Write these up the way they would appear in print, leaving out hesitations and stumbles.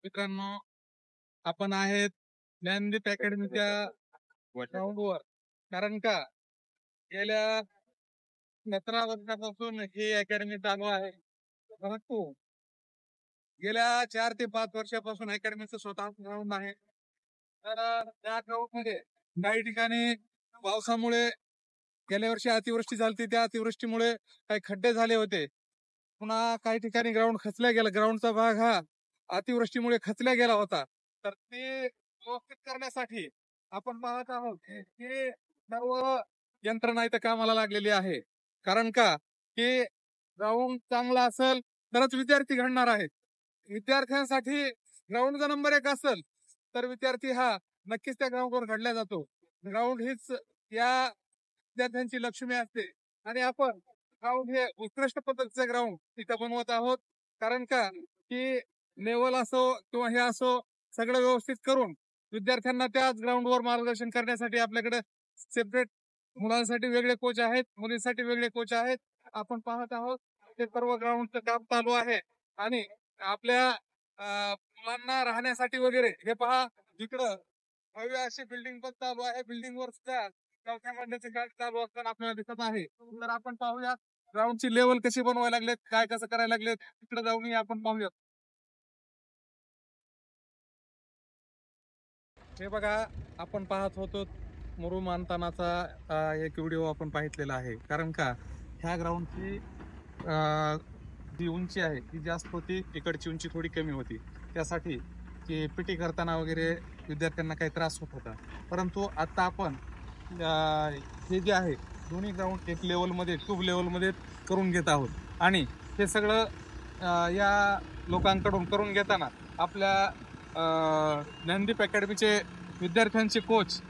मित्रांनो, आपण आहेत ज्ञानदीप अकॅडमीच्या ग्राउंडवर. कारण का गेल्या 17 वर्षापासून ही अकॅडमी चालू आहे, परंतु गेल्या 4 ते 5 वर्षापासून अकॅडमीचं स्वतः ग्राउंड आहे. तर त्या ग्राउंडमध्ये काही ठिकाणी पावसामुळे गेल्या वर्षी अतिवृष्टी झाली, त्या अतिवृष्टीमुळे काही खड्डे झाले होते. पुन्हा काही ठिकाणी ग्राउंड खचल्या गेला. ग्राउंडचा भाग हा अतिवृष्टीमुळे खचल्या गेला होता. तर ते व्यवस्थित करण्यासाठी आपण पाहत आहोत की सर्व यंत्रणा इथं कामाला लागलेली आहे. कारण का की ग्राउंड चांगला असेल तरच विद्यार्थी घडणार आहेत. विद्यार्थ्यांसाठी ग्राउंड जर नंबर 1 असेल तर विद्यार्थी हा नक्कीच त्या ग्राउंडवर घडला जातो. ग्राउंड हीच या विद्यार्थ्यांची लक्ष्मी असते आणि आपण ग्राउंड हे उत्कृष्ट पद्धतीचे ग्राउंड इथं बनवत आहोत. कारण का की लेवल असो किंवा हे असो सगळं व्यवस्थित करून विद्यार्थ्यांना त्याच ग्राउंडवर मार्गदर्शन करण्यासाठी आपल्याकडे सेपरेट मुलांसाठी वेगळे कोच आहेत, मुलींसाठी वेगळे कोच आहेत. आपण पाहत आहोत ते सर्व ग्राउंडचं काम चालू आहे आणि आपल्या मुलांना राहण्यासाठी वगैरे हे पहा इकडं भव्य अशी बिल्डिंग पण चालू आहे. बिल्डिंग वर सुद्धा चौथ्या मजल्याचे काम चालू असताना आपल्याला दिसत आहे. तर आपण पाहूया ग्राउंडची लेवल कशी बनवायला लागलेत, काय कसं करायला लागलेत, तिकडे जाऊन आपण पाहूया. हे बघा, आपण पाहत होतो मुरुम मानतानाचा एक व्हिडिओ आपण पाहितलेला आहे. कारण का ह्या ग्राउंडची जी उंची आहे ती जास्त होती, इकडची उंची थोडी कमी होती. त्यासाठी की पीटी करताना वगैरे विद्यार्थ्यांना काही त्रास होत होता. परंतु आता आपण हे जे आहे दोन्ही ग्राउंड एक लेवलमध्ये ट्यूब लेवलमध्ये करून घेत आहोत आणि हे सगळं या लोकांकडून करून घेताना आपल्या ज्ञानदीप अकॅडमीचे विद्यार्थ्यांचे कोच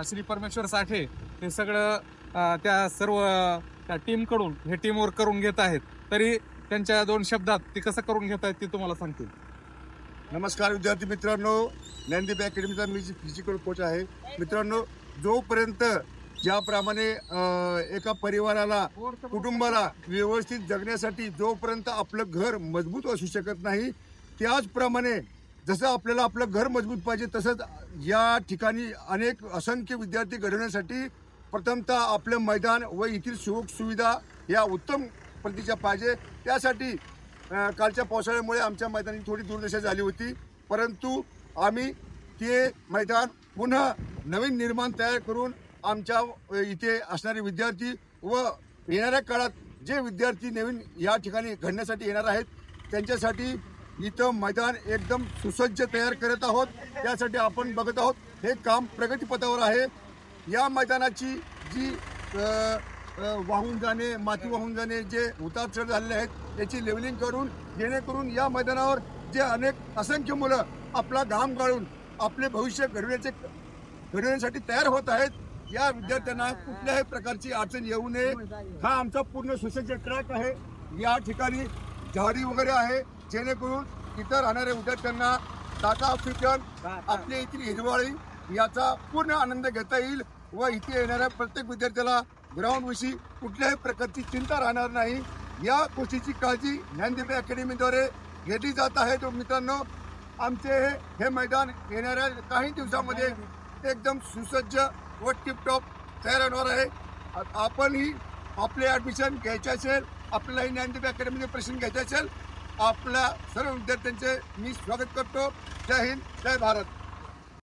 श्री परमेश्वर साठे हे सगळं त्या सर्व त्या टीमकडून हे टीमवर्क करून घेत आहेत. तरी त्यांच्या 2 शब्दात ते कसं करून घेत आहेत ते तुम्हाला सांगतील. नमस्कार विद्यार्थी मित्रांनो, ज्ञानदीप अकॅडमीचा मी फिजिकल कोच आहे. मित्रांनो, जोपर्यंत ज्याप्रमाणे एका परिवाराला कुटुंबाला व्यवस्थित जगण्यासाठी जोपर्यंत आपलं घर मजबूत असू शकत नाही, त्याचप्रमाणे जसं आपल्याला आपलं घर मजबूत पाहिजे तसंच या ठिकाणी अनेक असंख्य विद्यार्थी घडवण्यासाठी प्रथमतः आपलं मैदान व येथील सुख सुविधा या उत्तम प्रतीच्या पाहिजे. त्यासाठी कालच्या पावसाळ्यामुळे आमच्या मैदानाची थोडी दुर्दशा झाली होती, परंतु आम्ही ते मैदान पुन्हा नवीन निर्माण तयार करून आमच्या इथे असणारे विद्यार्थी व येणाऱ्या काळात जे विद्यार्थी नवीन या ठिकाणी घडण्यासाठी येणार आहेत त्यांच्यासाठी इथं मैदान एकदम सुसज्ज तयार करत आहोत. त्यासाठी आपण बघत आहोत हे काम प्रगतीपथावर आहे. या मैदानाची जी वाहून जाणे, माती वाहून जाणे, जे उतार चढ झालेले आहेत त्याची लेवलिंग करून जेणेकरून या मैदानावर जे असंख्य मुलं आपला घाम गाळून आपले भविष्य घडवण्यासाठी तयार होत आहेत, या विद्यार्थ्यांना कुठल्याही प्रकारची अडचण येऊ नये. हा आमचा पूर्ण सुसज्ज ट्रॅक आहे. या ठिकाणी झाडी वगैरे आहे जेणेकरून इतर राहणाऱ्या विद्यार्थ्यांना ताजा ऑक्सिजन, आपल्या इथली हिरवाळी याचा पूर्ण आनंद घेता येईल व इथे येणाऱ्या प्रत्येक विद्यार्थ्याला ग्राउंडविषयी कुठल्याही प्रकारची चिंता राहणार नाही. या गोष्टीची काळजी ज्ञानदीप अकॅडमीद्वारे घेतली जात आहे. तो मित्रांनो, आमचे हे मैदान येणाऱ्या काही दिवसामध्ये एकदम सुसज्ज व टिपटॉप तयार होणार आहे. आपणही आपले ॲडमिशन घ्यायचे असेल, आपल्यालाही ज्ञानदीप अकॅडमीचे प्रशिक्षण घ्यायचे असेल, आपल्या सर्व विद्यार्थ्यांचे मी स्वागत करतो. जय हिंद, जय भारत.